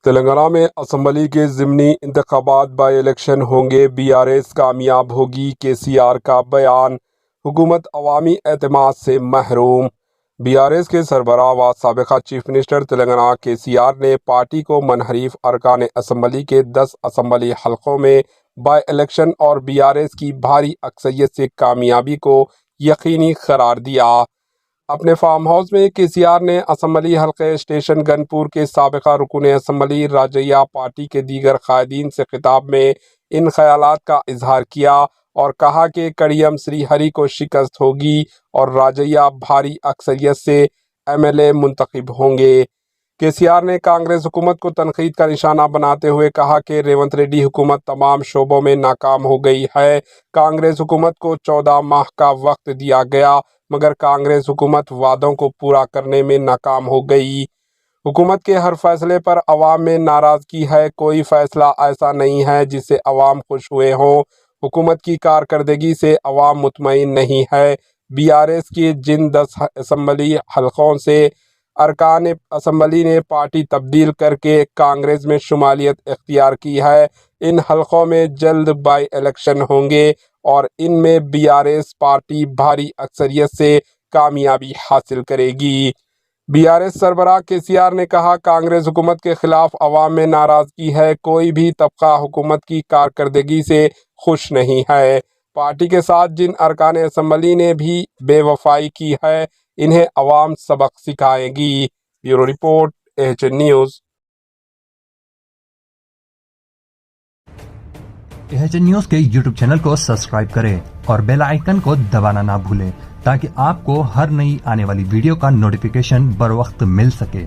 تلنگانہ میں اسمبلی کے ضمنی انتخابات بائی الیکشن ہوں گے، BRS کامیاب ہوگی، KCR کا بیان۔ حکومت عوامی اعتماد سے محروم۔ BRS کے سربراہ و سابقہ چیف منسٹر تلنگانہ KCR نے پارٹی کو منحرف ارکان اسمبلی کے 10 اسمبلی حلقوں میں بائی الیکشن اور BRS کی بھاری اکثریت سے کامیابی کو یقینی قرار دیا۔ اپنے فارم ہاؤس میں KCR نے اسمبلی حلقے اسٹیشن گنپور کے سابقہ رکن اسمبلی راجیہ پارٹی کے دیگر قائدین سے خطاب میں ان خیالات کا اظہار کیا اور کہا کہ کڑیم سری ہری کو شکست ہوگی اور راجیہ بھاری اکثریت سے MLA منتخب ہوں گے۔ KCR نے کانگریس حکومت کو تنقید کا نشانہ بناتے ہوئے کہا کہ ریونت ریڈی حکومت تمام شعبوں میں ناکام ہو گئی ہے۔ کانگریس حکومت کو 14 ماہ کا وقت دیا گیا مگر کانگریس حکومت وعدوں کو پورا کرنے میں ناکام ہو گئی۔ حکومت کے ہر فیصلے پر عوام میں ناراضگی ہے، کوئی فیصلہ ایسا نہیں ہے جس سے عوام خوش ہوئے ہوں۔ حکومت کی کارکردگی سے عوام مطمئن نہیں ہے۔ BRS کے جن 10 اسمبلی حلقوں سے ارکان اسمبلی نے پارٹی تبدیل کر کے کانگریس میں شمولیت اختیار کی ہے، ان حلقوں میں جلد بائی الیکشن ہوں گے اور ان میں BRS پارٹی بھاری اکثریت سے کامیابی حاصل کرے گی۔ BRS سربراہ KCR نے کہا، کانگریس حکومت کے خلاف عوام میں ناراضگی ہے، کوئی بھی طبقہ حکومت کی کارکردگی سے خوش نہیں ہے۔ پارٹی کے ساتھ جن ارکان اسمبلی نے بھی بے وفائی کی ہے انہیں عوام سبق سکھائے گی۔ Bureau report AHN news. AHN news کے YouTube چینل کو سبسکرائب کریں اور بیل آئیکن کو دبانا نہ بھولیں تاکہ آپ کو ہر نئی آنے والی ویڈیو کا نوٹیفیکیشن بر وقت مل سکے۔